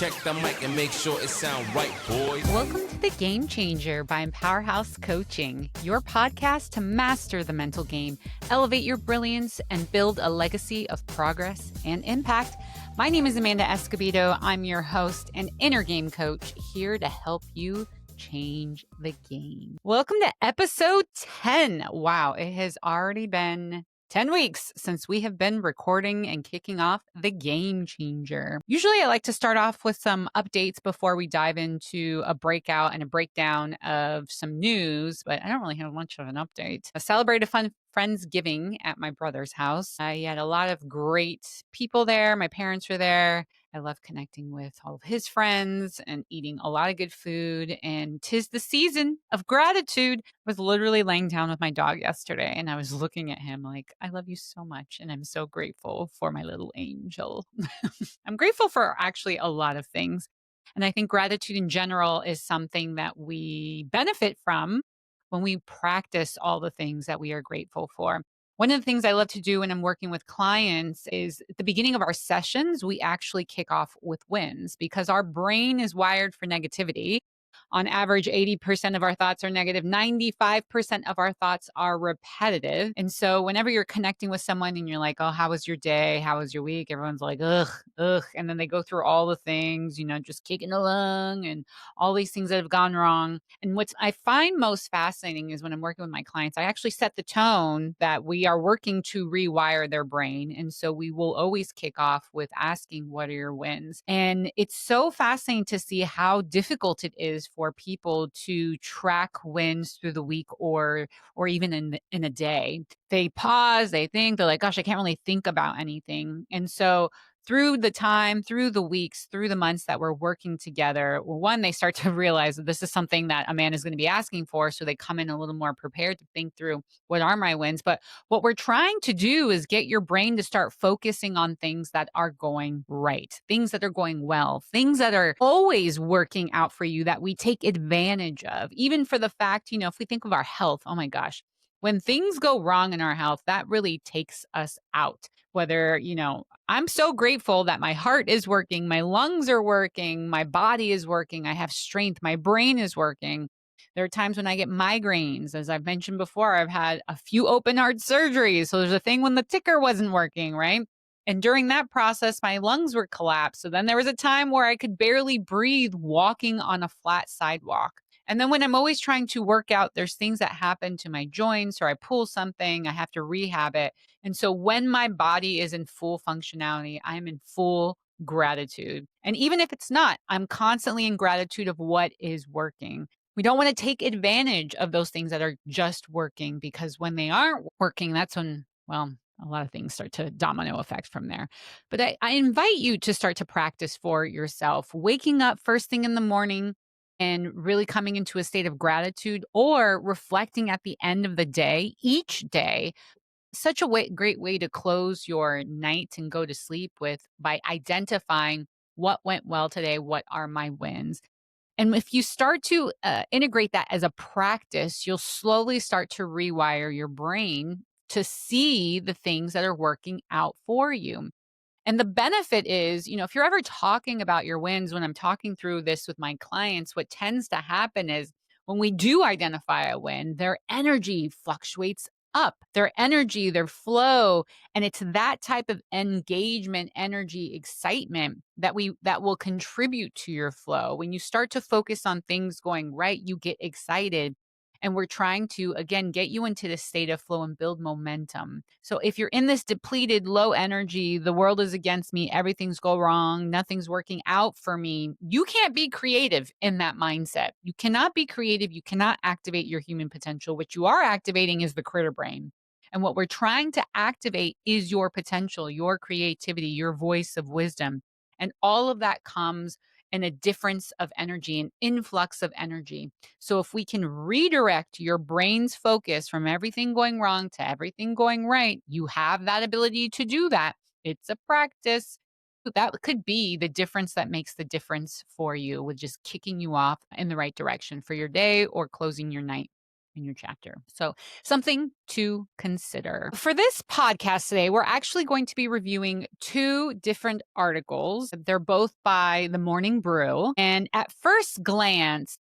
Check the mic and make sure it sound right, boys. Welcome to The Game Changer by Powerhouse Coaching, your podcast to master the mental game, elevate your brilliance, and build a legacy of progress and impact. My name is Amanda Escobedo. I'm your host and inner game coach here to help you change the game. Welcome to episode 10. Wow, it has already been 10 weeks since we have been recording and kicking off The Game Changer. Usually I like to start off with some updates before we dive into a breakout and a breakdown of some news, but I don't really have much of an update. I celebrated a fun Friendsgiving at my brother's house. I had a lot of great people there. My parents were there. I love connecting with all of his friends and eating a lot of good food. And 'tis the season of gratitude. I was literally laying down with my dog yesterday and I was looking at him like, I love you so much. And I'm so grateful for my little angel. I'm grateful for actually a lot of things. And I think gratitude in general is something that we benefit from when we practice all the things that we are grateful for. One of the things I love to do when I'm working with clients is at the beginning of our sessions, we actually kick off with wins because our brain is wired for negativity. On average, 80% of our thoughts are negative. 95% of our thoughts are repetitive. And so whenever you're connecting with someone and you're like, oh, how was your day? How was your week? Everyone's like, ugh, ugh. And then they go through all the things, just kicking along and all these things that have gone wrong. And what I find most fascinating is when I'm working with my clients, I actually set the tone that we are working to rewire their brain. And so we will always kick off with asking, what are your wins? And it's so fascinating to see how difficult it is for people to track wins through the week or even in a day. They pause, they think, they're like, gosh, I can't really think about anything. And so through the time, through the weeks, through the months that we're working together, well, one, they start to realize that this is something that a man is going to be asking for. So they come in a little more prepared to think through what are my wins. But what we're trying to do is get your brain to start focusing on things that are going right, things that are going well, things that are always working out for you that we take advantage of. Even for the fact, if we think of our health, oh my gosh, when things go wrong in our health, that really takes us out. Whether, I'm so grateful that my heart is working, my lungs are working, my body is working, I have strength, my brain is working. There are times when I get migraines. As I've mentioned before, I've had a few open heart surgeries. So there's a thing when the ticker wasn't working, right? And during that process, my lungs were collapsed. So then there was a time where I could barely breathe walking on a flat sidewalk. And then when I'm always trying to work out, there's things that happen to my joints or I pull something, I have to rehab it. And so when my body is in full functionality, I'm in full gratitude. And even if it's not, I'm constantly in gratitude of what is working. We don't want to take advantage of those things that are just working because when they aren't working, that's when, well, a lot of things start to domino effect from there. But I invite you to start to practice for yourself, waking up first thing in the morning and really coming into a state of gratitude or reflecting at the end of the day, each day. Such a great way to close your night and go to sleep with by identifying what went well today, what are my wins. And if you start to integrate that as a practice, you'll slowly start to rewire your brain to see the things that are working out for you. And the benefit is, if you're ever talking about your wins, when I'm talking through this with my clients, what tends to happen is when we do identify a win, their energy fluctuates up, their energy, their flow. And it's that type of engagement, energy, excitement that will contribute to your flow. When you start to focus on things going right, you get excited. And we're trying to, again, get you into this state of flow and build momentum. So if you're in this depleted, low energy, the world is against me, everything's go wrong, nothing's working out for me, you can't be creative in that mindset. You cannot be creative. You cannot activate your human potential. What you are activating is the critter brain. And what we're trying to activate is your potential, your creativity, your voice of wisdom. And all of that comes in a difference of energy, an influx of energy. So if we can redirect your brain's focus from everything going wrong to everything going right, you have that ability to do that. It's a practice. That could be the difference that makes the difference for you with just kicking you off in the right direction for your day or closing your night. in your chapter. So, something to consider. For this podcast today, we're actually going to be reviewing two different articles. They're both by The Morning Brew. And at first glance,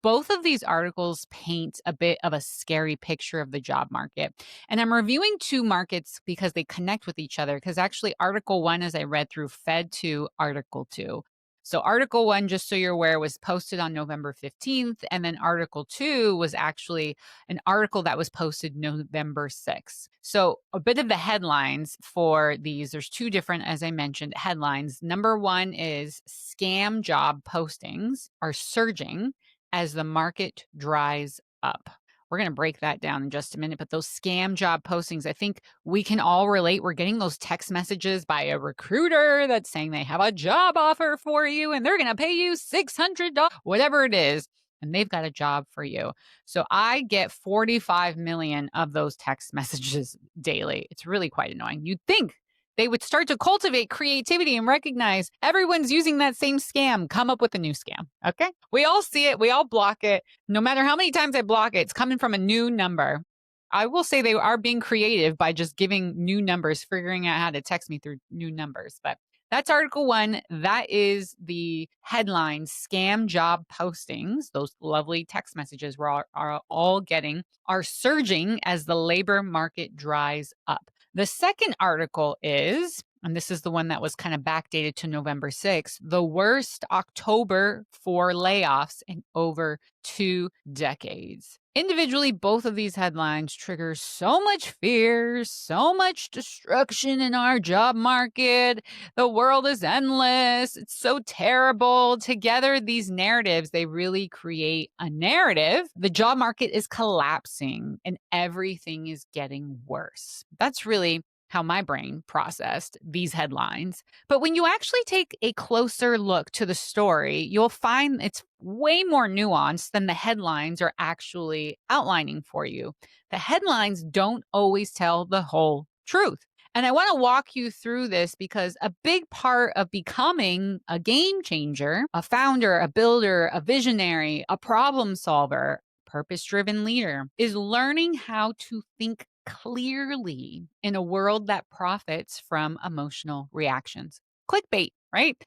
both of these articles paint a bit of a scary picture of the job market. And I'm reviewing two markets because they connect with each other. Because actually, Article 1, as I read through, fed to Article 2. So, Article 1, just so you're aware, was posted on November 15th. And then Article 2 was actually an article that was posted November 6th. So, a bit of the headlines for these, there's two different, as I mentioned, headlines. Number one is scam job postings are surging as the market dries up. We're going to break that down in just a minute. But those scam job postings, I think we can all relate. We're getting those text messages by a recruiter that's saying they have a job offer for you and they're going to pay you $600, whatever it is. And they've got a job for you. So I get 45 million of those text messages daily. It's really quite annoying. You'd think they would start to cultivate creativity and recognize everyone's using that same scam. Come up with a new scam. Okay. We all see it. We all block it. No matter how many times I block it, it's coming from a new number. I will say they are being creative by just giving new numbers, figuring out how to text me through new numbers. But that's Article 1. That is the headline scam job postings. Those lovely text messages we're all getting are surging as the labor market dries up. The second article is, and this is the one that was kind of backdated to November 6th, the worst October for layoffs in over 2 decades. Individually, both of these headlines trigger so much fear, so much destruction in our job market. The world is endless. It's so terrible. Together, these narratives, they really create a narrative. The job market is collapsing and everything is getting worse. That's really how my brain processed these headlines. But when you actually take a closer look to the story, you'll find it's way more nuanced than the headlines are actually outlining for you. The headlines don't always tell the whole truth. And I want to walk you through this because a big part of becoming a game changer, a founder, a builder, a visionary, a problem solver, purpose-driven leader is learning how to think clearly in a world that profits from emotional reactions. Clickbait, right?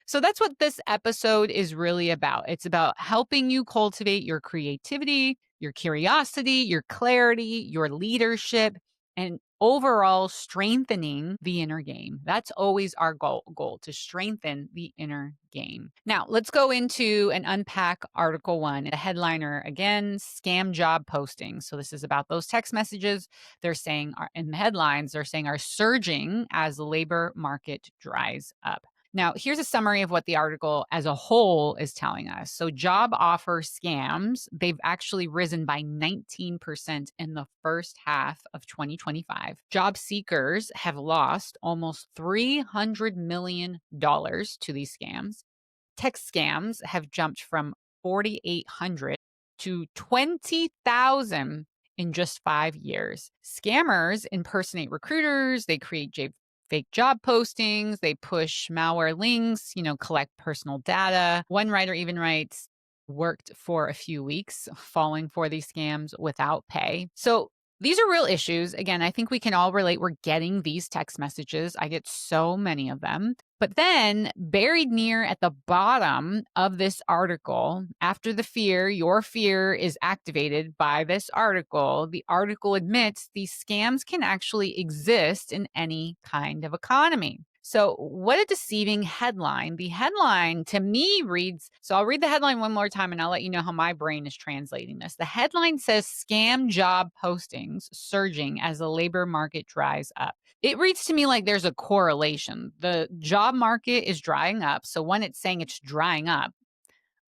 So that's what this episode is really about. It's about helping you cultivate your creativity, your curiosity, your clarity, your leadership, and overall strengthening the inner game. That's always our goal to strengthen the inner game. Now, let's go into and unpack Article 1. The headliner, again, scam job postings. So this is about those text messages they're saying are in the headlines, they're saying are surging as the labor market dries up. Now, here's a summary of what the article as a whole is telling us. So job offer scams, they've actually risen by 19% in the first half of 2025. Job seekers have lost almost $300 million to these scams. Text scams have jumped from 4,800 to 20,000 in just 5 years. Scammers impersonate recruiters, they create fake job postings, they push malware links, collect personal data. One writer even writes, worked for a few weeks, falling for these scams without pay. So these are real issues. Again, I think we can all relate. We're getting these text messages. I get so many of them. But then buried near at the bottom of this article, after the fear, your fear is activated by this article. The article admits these scams can actually exist in any kind of economy. So what a deceiving headline. The headline to me reads, so I'll read the headline one more time and I'll let you know how my brain is translating this. The headline says scam job postings surging as the labor market dries up. It reads to me like there's a correlation. The job market is drying up. So when it's saying it's drying up,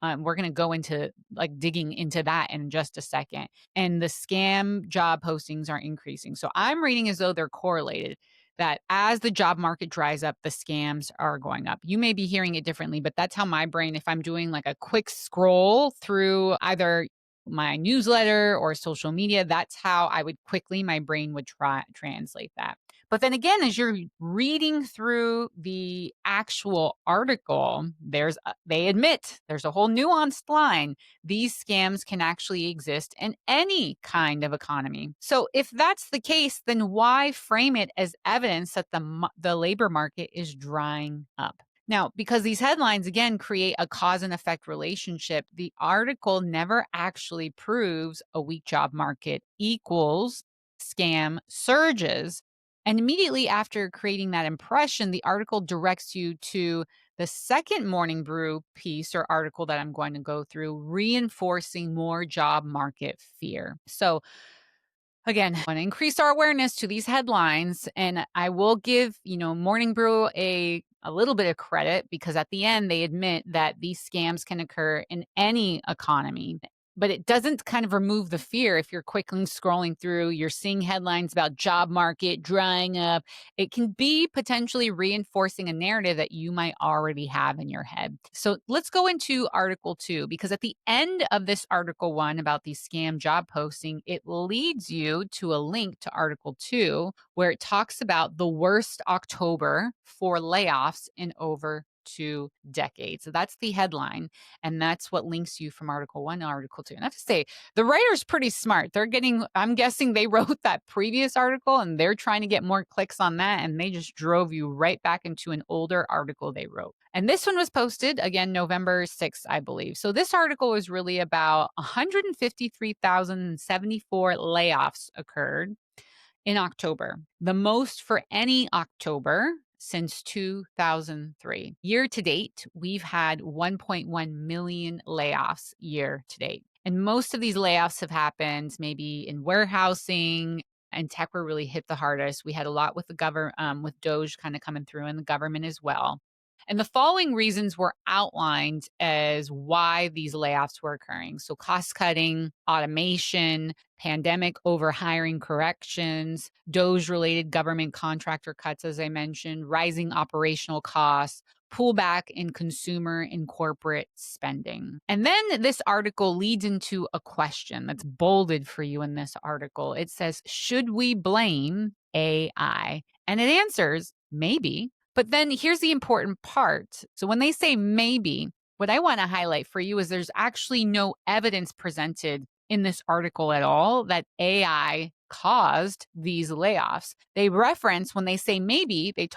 we're going to go into digging into that in just a second. And the scam job postings are increasing. So I'm reading as though they're correlated, that as the job market dries up, the scams are going up. You may be hearing it differently, but that's how my brain, if I'm doing like a quick scroll through either my newsletter or social media. That's how I would quickly, my brain would translate that. But then again, as you're reading through the actual article, they admit there's a whole nuanced line. These scams can actually exist in any kind of economy. So if that's the case, then why frame it as evidence that the labor market is drying up? Now, because these headlines, again, create a cause and effect relationship, the article never actually proves a weak job market equals scam surges. And immediately after creating that impression, the article directs you to the second Morning Brew piece or article that I'm going to go through, reinforcing more job market fear. So, again, I want to increase our awareness to these headlines. And I will give, Morning Brew a little bit of credit because at the end they admit that these scams can occur in any economy. But it doesn't kind of remove the fear if you're quickly scrolling through, you're seeing headlines about job market drying up. It can be potentially reinforcing a narrative that you might already have in your head. So let's go into Article 2, because at the end of this Article 1 about the scam job posting, it leads you to a link to Article 2, where it talks about the worst October for layoffs in over 2 decades. So that's the headline. And that's what links you from Article 1 to Article 2. And I have to say, the writer's pretty smart. I'm guessing they wrote that previous article and they're trying to get more clicks on that. And they just drove you right back into an older article they wrote. And this one was posted again, November 6th, I believe. So this article was really about 153,074 layoffs occurred in October, the most for any October since 2003. Year to date, we've had 1.1 million layoffs year to date. And most of these layoffs have happened maybe in warehousing, and tech were really hit the hardest. We had a lot with the government, with Doge kind of coming through, and the government as well. And the following reasons were outlined as why these layoffs were occurring. So cost cutting, automation, pandemic overhiring corrections, Doge related government contractor cuts, as I mentioned, rising operational costs, pullback in consumer and corporate spending. And then this article leads into a question that's bolded for you in this article. It says, should we blame AI? And it answers, maybe. But then here's the important part. So when they say maybe, what I want to highlight for you is there's actually no evidence presented in this article at all that AI caused these layoffs. They reference when they say maybe, they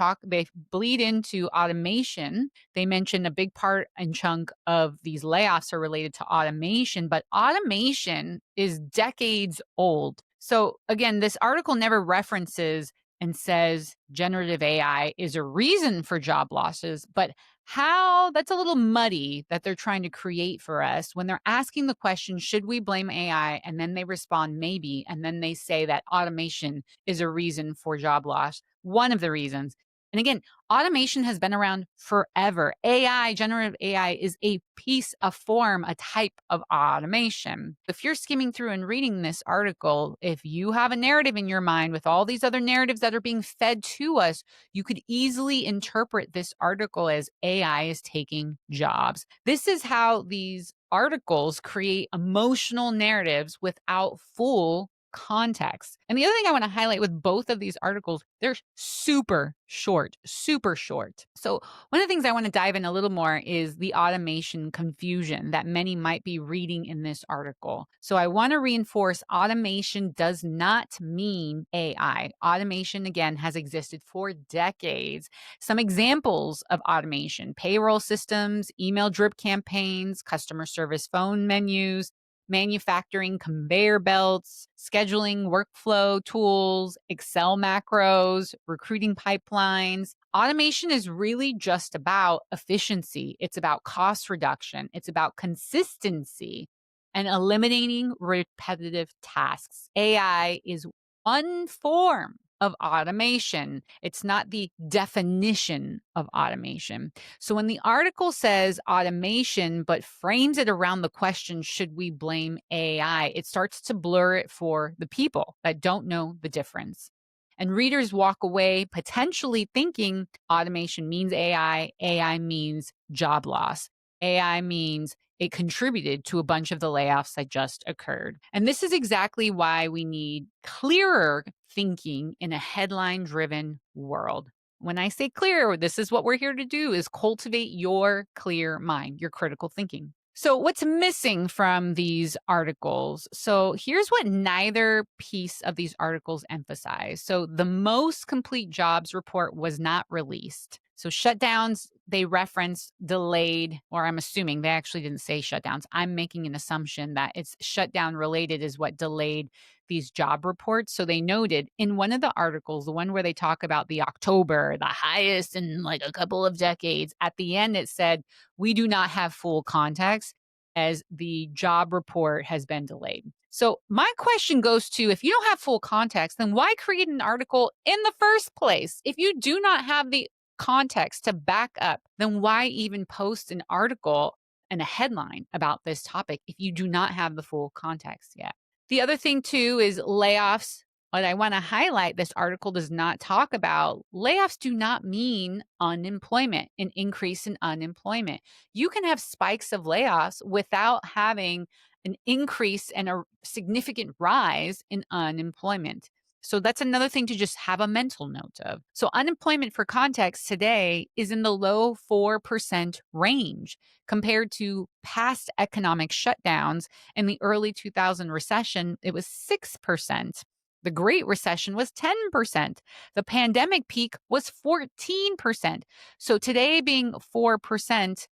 bleed into automation. They mention a big part and chunk of these layoffs are related to automation, but automation is decades old. So again, this article never references and says generative AI is a reason for job losses, but how that's a little muddy that they're trying to create for us when they're asking the question, should we blame AI? And then they respond, maybe. And then they say that automation is a reason for job loss, one of the reasons. And again, automation has been around forever. AI, generative AI, is a piece, a form, a type of automation. If you're skimming through and reading this article, if you have a narrative in your mind with all these other narratives that are being fed to us, you could easily interpret this article as AI is taking jobs. This is how these articles create emotional narratives without full context. And the other thing I want to highlight with both of these articles, they're super short, super short. So one of the things I want to dive in a little more is the automation confusion that many might be reading in this article. So I want to reinforce automation does not mean AI. Automation, again, has existed for decades. Some examples of automation: payroll systems, email drip campaigns, customer service phone menus, manufacturing conveyor belts, scheduling workflow tools, Excel macros, recruiting pipelines. Automation is really just about efficiency. It's about cost reduction. It's about consistency and eliminating repetitive tasks. AI is one form of automation. It's not the definition of automation. So when the article says automation, but frames it around the question, should we blame AI? It starts to blur it for the people that don't know the difference. And readers walk away potentially thinking automation means AI, AI means job loss, AI means it contributed to a bunch of the layoffs that just occurred. And this is exactly why we need clearer thinking in a headline driven world. When I say clear, this is what we're here to do is cultivate your clear mind, your critical thinking. So, what's missing from these articles? So, here's what neither piece of these articles emphasize. So, the most complete jobs report was not released. So, shutdowns, they reference delayed, or I'm assuming they actually didn't say shutdowns. I'm making an assumption that it's shutdown related is what delayed these job reports. So, they noted in one of the articles, the one where they talk about the October, the highest in like a couple of decades, at the end it said, we do not have full context as the job report has been delayed. So, my question goes to if you don't have full context, then why create an article in the first place? If you do not have the context to back up, then why even post an article and a headline about this topic if you do not have the full context yet? The other thing, too, is layoffs. What I want to highlight, this article does not talk about layoffs, do not mean unemployment, an increase in unemployment. You can have spikes of layoffs without having an increase and a significant rise in unemployment. So that's another thing to just have a mental note of. So unemployment, for context, today is in the low 4% range compared to past economic shutdowns. In the early 2000 recession, it was 6%. The Great Recession was 10%. The pandemic peak was 14%. So today being 4%,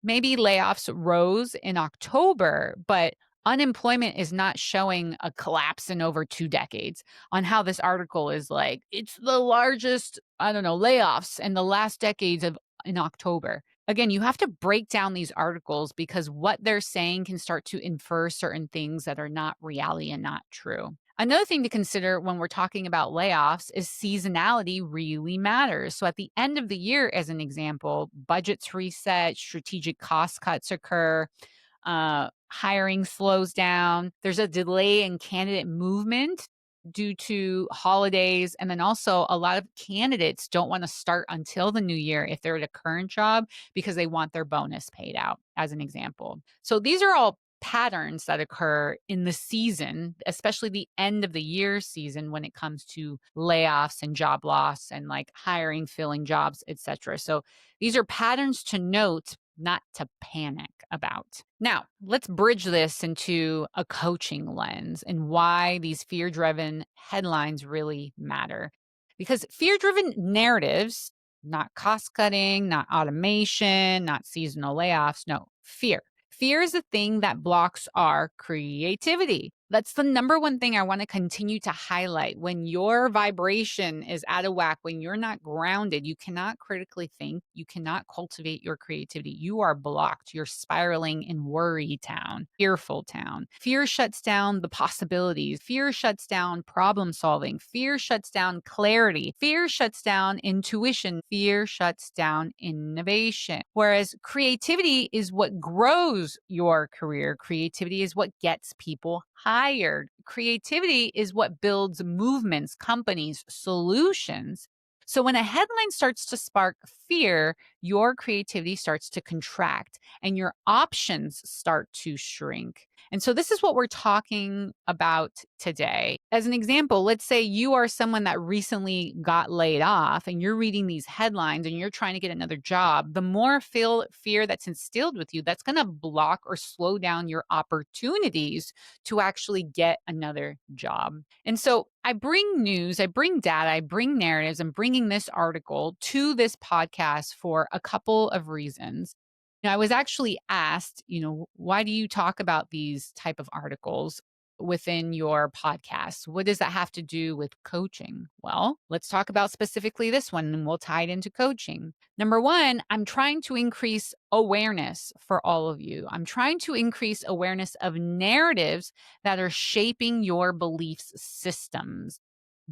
maybe layoffs rose in October, but unemployment is not showing a collapse in over 2 decades. On how this article is like, it's the largest, I don't know, layoffs in the last decades of in October. Again, you have to break down these articles because what they're saying can start to infer certain things that are not reality and not true. Another thing to consider when we're talking about layoffs is seasonality really matters. So at the end of the year, as an example, budgets reset, strategic cost cuts occur, hiring slows down. There's a delay in candidate movement due to holidays. And then also, a lot of candidates don't want to start until the new year if they're at a current job because they want their bonus paid out, as an example. So these are all patterns that occur in the season, especially the end of the year season when it comes to layoffs and job loss and like hiring, filling jobs, etc. So these are patterns to note, not to panic about. Now, let's bridge this into a coaching lens and why these fear-driven headlines really matter. Because fear-driven narratives, not cost cutting, not automation, not seasonal layoffs, no, fear. Fear is the thing that blocks our creativity. That's the number one thing I want to continue to highlight. When your vibration is out of whack, when you're not grounded, you cannot critically think, you cannot cultivate your creativity. You are blocked. You're spiraling in worry town, fearful town. Fear shuts down the possibilities. Fear shuts down problem solving. Fear shuts down clarity. Fear shuts down intuition. Fear shuts down innovation. Whereas creativity is what grows your career. Creativity is what gets people hired. Creativity is what builds movements, companies, solutions. So when a headline starts to spark fear, your creativity starts to contract and your options start to shrink. And so this is what we're talking about today. As an example, let's say you are someone that recently got laid off and you're reading these headlines and you're trying to get another job. The more fear that's instilled with you, that's going to block or slow down your opportunities to actually get another job. And so I bring news, I bring data, I bring narratives. I'm bringing this article to this podcast for a couple of reasons. I was actually asked, why do you talk about these type of articles within your podcast? What does that have to do with coaching? Well, let's talk about specifically this one and we'll tie it into coaching. Number one, I'm trying to increase awareness for all of you. I'm trying to increase awareness of narratives that are shaping your beliefs systems.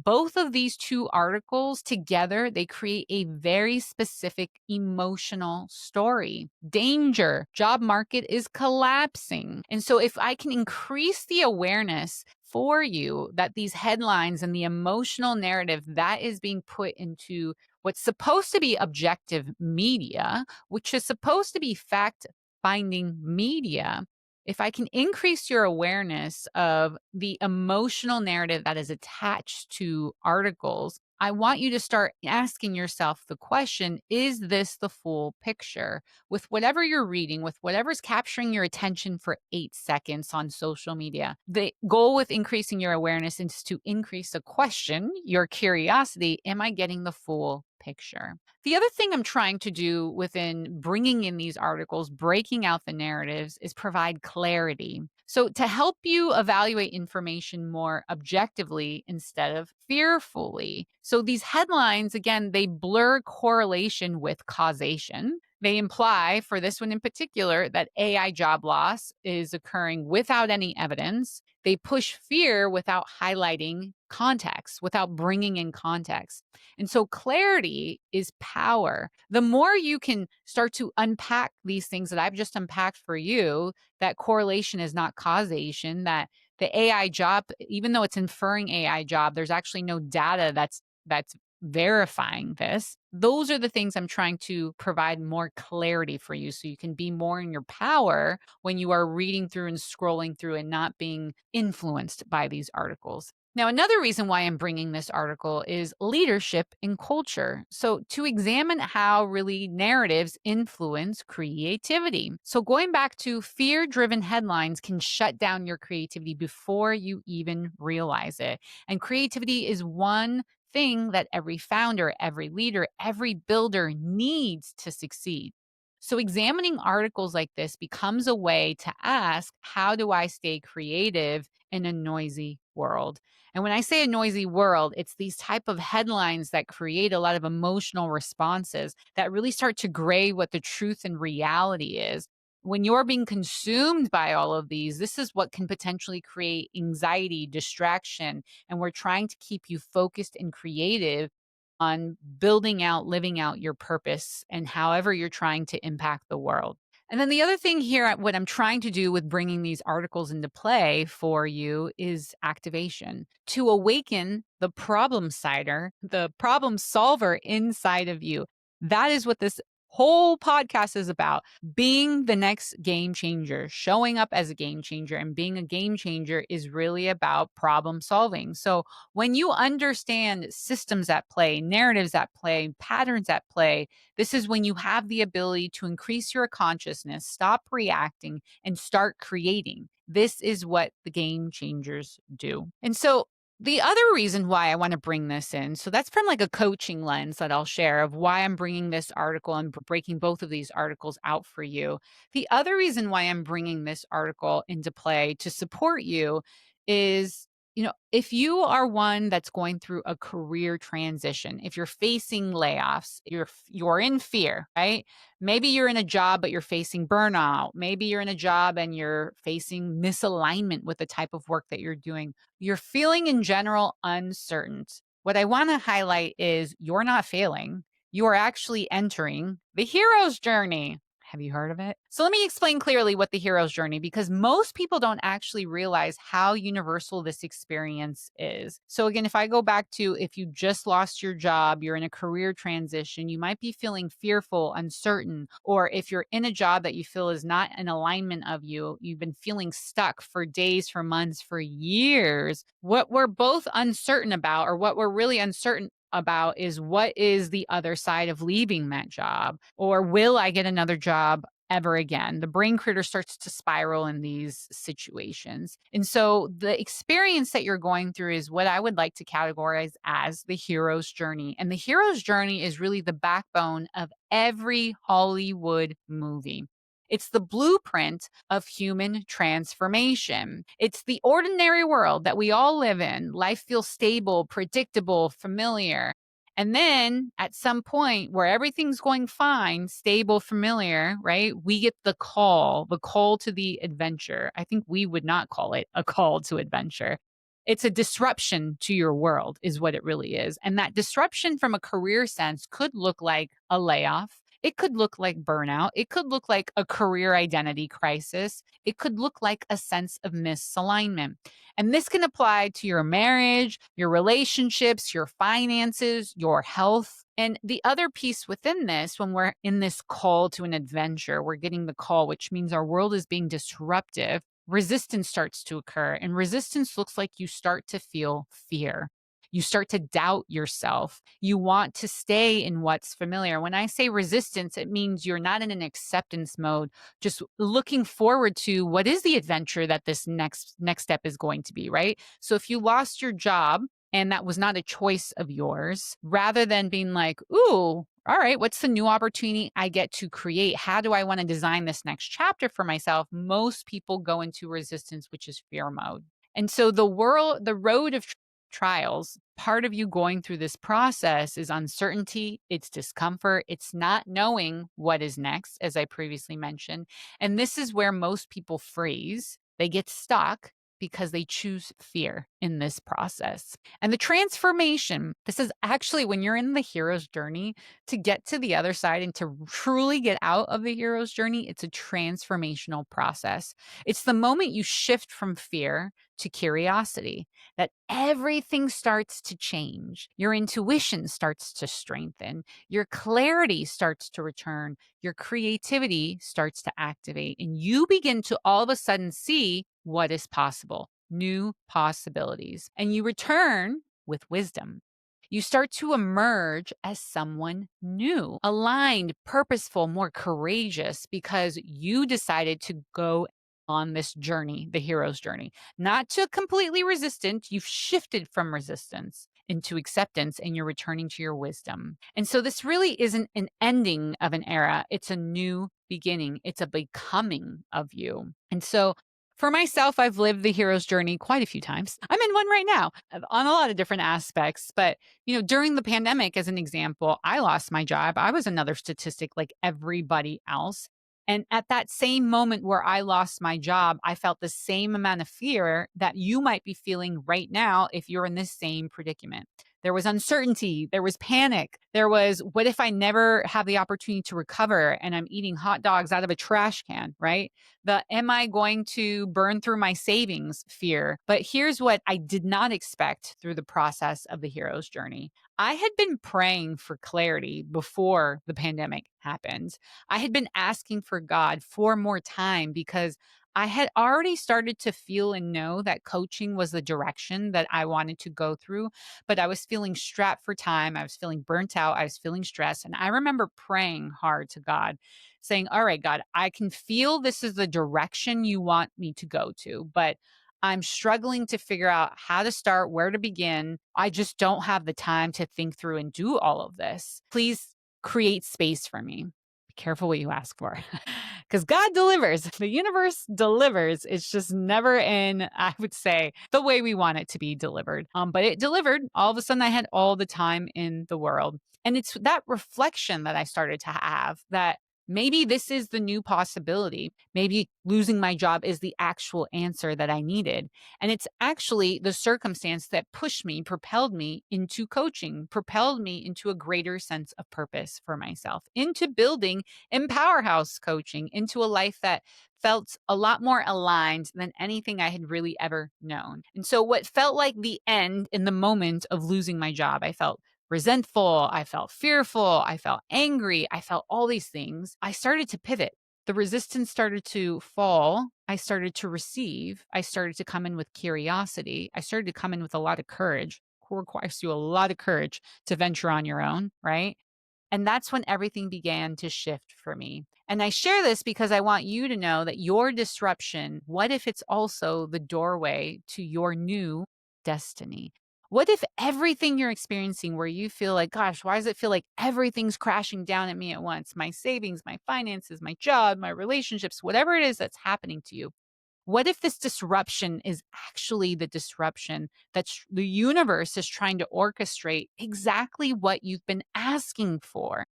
Both of these two articles together, they create a very specific emotional story. Danger, job market is collapsing. And so if I can increase the awareness for you that these headlines and the emotional narrative that is being put into what's supposed to be objective media, which is supposed to be fact finding media, if I can increase your awareness of the emotional narrative that is attached to articles, I want you to start asking yourself the question, is this the full picture? With whatever you're reading, with whatever's capturing your attention for 8 seconds on social media, the goal with increasing your awareness is to increase the question, your curiosity. Am I getting the full picture? The other thing I'm trying to do within bringing in these articles, breaking out the narratives, is provide clarity. So, to help you evaluate information more objectively instead of fearfully. So, these headlines, again, they blur correlation with causation. They imply, for this one in particular, that AI job loss is occurring without any evidence. They push fear without highlighting context, without bringing in context. And so clarity is power. The more you can start to unpack these things that I've just unpacked for you, that correlation is not causation, that the AI job, even though it's inferring AI job, there's actually no data that's verifying this. Those are the things I'm trying to provide more clarity for you so you can be more in your power when you are reading through and scrolling through and not being influenced by these articles. Now, another reason why I'm bringing this article is leadership in culture. So, to examine how really narratives influence creativity. So, going back to fear driven headlines can shut down your creativity before you even realize it. And creativity is one thing that every founder, every leader, every builder needs to succeed. So, examining articles like this becomes a way to ask, how do I stay creative in a noisy world? And when I say a noisy world, it's these type of headlines that create a lot of emotional responses that really start to gray what the truth and reality is. When you're being consumed by all of these, this is what can potentially create anxiety, distraction, and we're trying to keep you focused and creative on building out, living out your purpose and however you're trying to impact the world. And then the other thing here, what I'm trying to do with bringing these articles into play for you is activation to awaken the problem cider, the problem solver inside of you. That is what this whole podcast is about, being the next game changer, showing up as a game changer. And being a game changer is really about problem solving. So when you understand systems at play, narratives at play, patterns at play, this is when you have the ability to increase your consciousness, stop reacting, and start creating. This is what the game changers do. And so the other reason why I want to bring this in, so that's from like a coaching lens that I'll share of why I'm bringing this article and breaking both of these articles out for you. The other reason why I'm bringing this article into play to support you is, if you are one that's going through a career transition, if you're facing layoffs, you're in fear, right? Maybe you're in a job but you're facing burnout. Maybe you're in a job and you're facing misalignment with the type of work that you're doing. You're feeling in general uncertain. What I want to highlight is you're not failing. You are actually entering the hero's journey. Have you heard of it? So let me explain clearly what the hero's journey, because most people don't actually realize how universal this experience is. So again, if I go back to, if you just lost your job, you're in a career transition, you might be feeling fearful, uncertain, or if you're in a job that you feel is not in alignment of you, you've been feeling stuck for days, for months, for years. What we're both uncertain about, or what we're really uncertain about, is what is the other side of leaving that job, or will I get another job ever again? The brain critter starts to spiral in these situations. And so the experience that you're going through is what I would like to categorize as the hero's journey. And the hero's journey is really the backbone of every Hollywood movie. It's the blueprint of human transformation. It's the ordinary world that we all live in. Life feels stable, predictable, familiar. And then at some point where everything's going fine, stable, familiar, right? We get the call to the adventure. I think we would not call it a call to adventure. It's a disruption to your world, is what it really is. And that disruption from a career sense could look like a layoff. It could look like burnout. It could look like a career identity crisis. It could look like a sense of misalignment. And this can apply to your marriage, your relationships, your finances, your health. And the other piece within this, when we're in this call to an adventure, we're getting the call, which means our world is being disruptive. Resistance starts to occur. And resistance looks like you start to feel fear. You start to doubt yourself. You want to stay in what's familiar. When I say resistance, it means you're not in an acceptance mode, just looking forward to what is the adventure that this next step is going to be, right? So if you lost your job and that was not a choice of yours, rather than being like, ooh, all right, what's the new opportunity I get to create? How do I want to design this next chapter for myself? Most people go into resistance, which is fear mode. And so the road of trials, part of you going through this process is uncertainty, it's discomfort, it's not knowing what is next, as I previously mentioned. And this is where most people freeze. They get stuck because they choose fear in this process. And the transformation, this is actually when you're in the hero's journey to get to the other side and to truly get out of the hero's journey, it's a transformational process. It's the moment you shift from fear to curiosity that everything starts to change. Your intuition starts to strengthen. Your clarity starts to return. Your creativity starts to activate. And you begin to all of a sudden see what is possible, new possibilities. And you return with wisdom. You start to emerge as someone new, aligned, purposeful, more courageous because you decided to go on this journey, the hero's journey, not to completely resistant. You've shifted from resistance into acceptance and you're returning to your wisdom. And so this really isn't an ending of an era, it's a new beginning, it's a becoming of you. And so for myself, I've lived the hero's journey quite a few times. I'm in one right now on a lot of different aspects. But, during the pandemic, as an example, I lost my job. I was another statistic like everybody else. And at that same moment where I lost my job, I felt the same amount of fear that you might be feeling right now if you're in this same predicament. There was uncertainty, there was panic, there was, what if I never have the opportunity to recover and I'm eating hot dogs out of a trash can, right? The am I going to burn through my savings fear. But here's what I did not expect through the process of the hero's journey. I had been praying for clarity before the pandemic happened. I had been asking for God for more time because I had already started to feel and know that coaching was the direction that I wanted to go through, but I was feeling strapped for time. I was feeling burnt out. I was feeling stressed. And I remember praying hard to God, saying, all right, God, I can feel this is the direction you want me to go to, but I'm struggling to figure out how to start, where to begin. I just don't have the time to think through and do all of this. Please create space for me. Be careful what you ask for because God delivers. The universe delivers. It's just never in, I would say, the way we want it to be delivered. But it delivered. All of a sudden, I had all the time in the world. And it's that reflection that I started to have that maybe this is the new possibility. Maybe losing my job is the actual answer that I needed. And it's actually the circumstance that pushed me, propelled me into coaching, propelled me into a greater sense of purpose for myself, into building Empowerhouse coaching, into a life that felt a lot more aligned than anything I had really ever known. And so, what felt like the end in the moment of losing my job, I felt resentful, I felt fearful, I felt angry, I felt all these things. I started to pivot. The resistance started to fall. I started to receive. I started to come in with curiosity. I started to come in with a lot of courage. It requires you a lot of courage to venture on your own, right? And that's when everything began to shift for me. And I share this because I want you to know that your disruption, what if it's also the doorway to your new destiny? What if everything you're experiencing where you feel like, gosh, why does it feel like everything's crashing down at me at once? My savings, my finances, my job, my relationships, whatever it is that's happening to you. What if this disruption is actually the disruption that the universe is trying to orchestrate exactly what you've been asking for?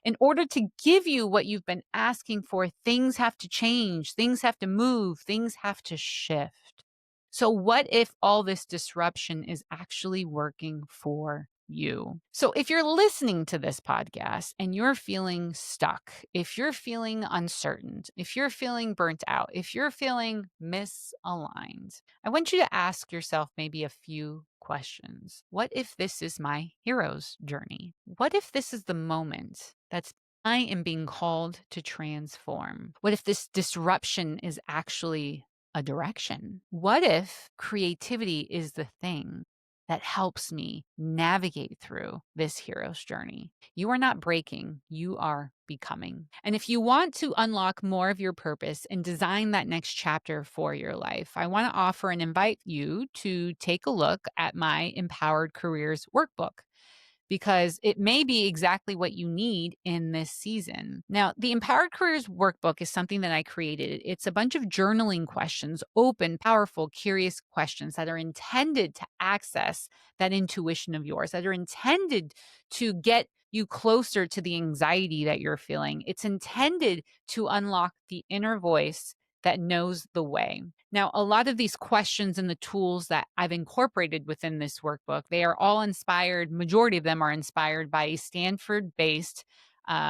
In order to give you what you've been asking for, things have to change, things have to move, things have to shift. So, what if all this disruption is actually working for you. So if you're listening to this podcast and you're feeling stuck, if you're feeling uncertain, if you're feeling burnt out, if you're feeling misaligned, I want you to ask yourself maybe a few questions. What if this is my hero's journey? What if this is the moment that's I am being called to transform? What if this disruption is actually a direction? What if creativity is the thing that helps me navigate through this hero's journey? You are not breaking, you are becoming. And if you want to unlock more of your purpose and design that next chapter for your life, I want to offer and invite you to take a look at my Empowered Careers workbook, because it may be exactly what you need in this season. Now, the Empowered Careers Workbook is something that I created. It's a bunch of journaling questions, open, powerful, curious questions that are intended to access that intuition of yours, that are intended to get you closer to the anxiety that you're feeling. It's intended to unlock the inner voice that knows the way. Now, a lot of these questions and the tools that I've incorporated within this workbook, they are all inspired, majority of them are inspired by a Stanford-based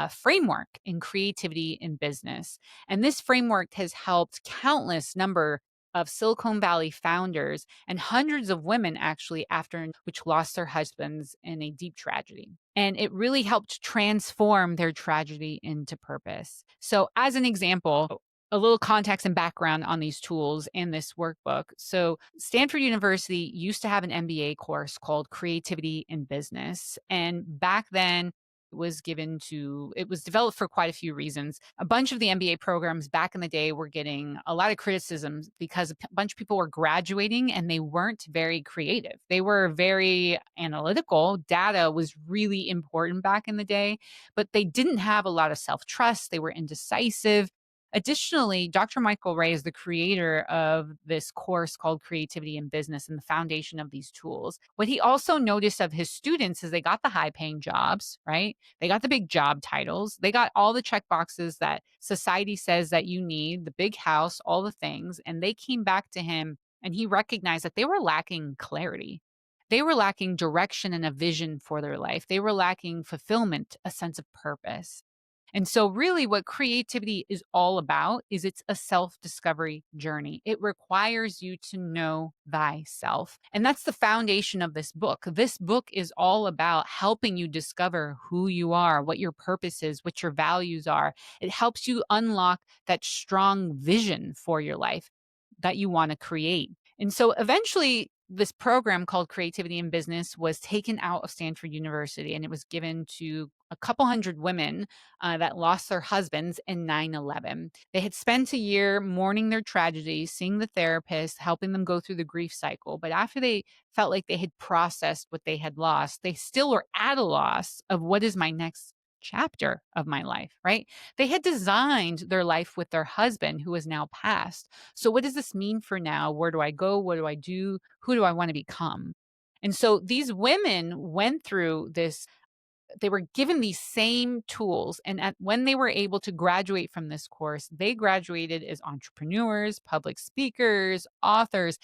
framework in creativity in business. And this framework has helped countless number of Silicon Valley founders and hundreds of women actually after which lost their husbands in a deep tragedy. And it really helped transform their tragedy into purpose. So as an example, a little context and background on these tools and this workbook. So, Stanford University used to have an MBA course called Creativity in Business. And back then, it was developed for quite a few reasons. A bunch of the MBA programs back in the day were getting a lot of criticism because a bunch of people were graduating and they weren't very creative. They were very analytical. Data was really important back in the day, but they didn't have a lot of self trust. They were indecisive. Additionally, Dr. Michael Ray is the creator of this course called Creativity in Business and the foundation of these tools. What he also noticed of his students is they got the high paying jobs, right? They got the big job titles. They got all the check boxes that society says that you need, the big house, all the things. And they came back to him and he recognized that they were lacking clarity. They were lacking direction and a vision for their life. They were lacking fulfillment, a sense of purpose. And so really what creativity is all about is it's a self-discovery journey. It requires you to know thyself. And that's the foundation of this book. This book is all about helping you discover who you are, what your purpose is, what your values are. It helps you unlock that strong vision for your life that you want to create. And so eventually this program called Creativity in Business was taken out of Stanford University and it was given to a couple hundred women that lost their husbands in 9/11. They had spent a year mourning their tragedy, seeing the therapist, helping them go through the grief cycle. But after they felt like they had processed what they had lost, they still were at a loss of what is my next chapter of my life, right? They had designed their life with their husband who is now passed. So what does this mean for now? Where do I go? What do I do? Who do I want to become? And so these women went through this, they were given these same tools. And when they were able to graduate from this course, they graduated as entrepreneurs, public speakers, authors.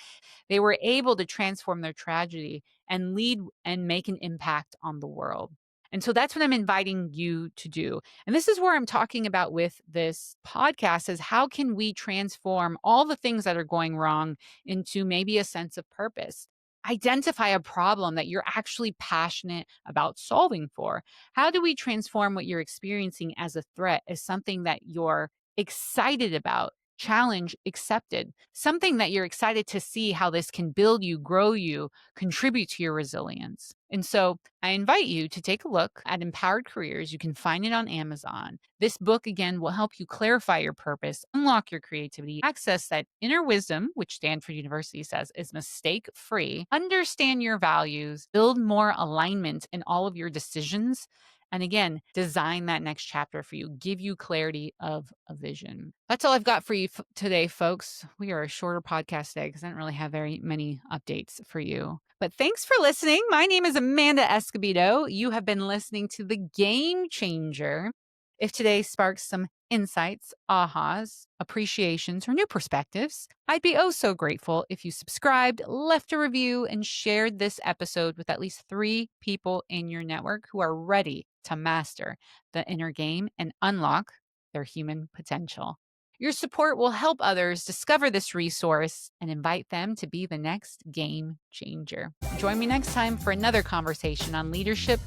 They were able to transform their tragedy and lead and make an impact on the world. And so that's what I'm inviting you to do. And this is where I'm talking about with this podcast is how can we transform all the things that are going wrong into maybe a sense of purpose? Identify a problem that you're actually passionate about solving for. How do we transform what you're experiencing as a threat as something that you're excited about? Challenge accepted, something that you're excited to see how this can build you, grow you, contribute to your resilience. And so I invite you to take a look at Empowered Careers. You can find it on Amazon. This book, again, will help you clarify your purpose, unlock your creativity, access that inner wisdom, which Stanford University says is mistake free, understand your values, build more alignment in all of your decisions. And again, design that next chapter for you, give you clarity of a vision. That's all I've got for you today, folks. We are a shorter podcast today because I don't really have very many updates for you. But thanks for listening. My name is Amanda Escobedo. You have been listening to The Game Changer. If today sparks some insights, ahas, appreciations, or new perspectives, I'd be oh so grateful if you subscribed, left a review, and shared this episode with at least 3 people in your network who are ready to master the inner game and unlock their human potential. Your support will help others discover this resource and invite them to be the next game changer. Join me next time for another conversation on leadership,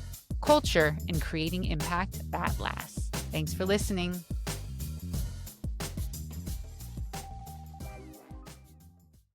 culture, and creating impact that lasts. Thanks for listening.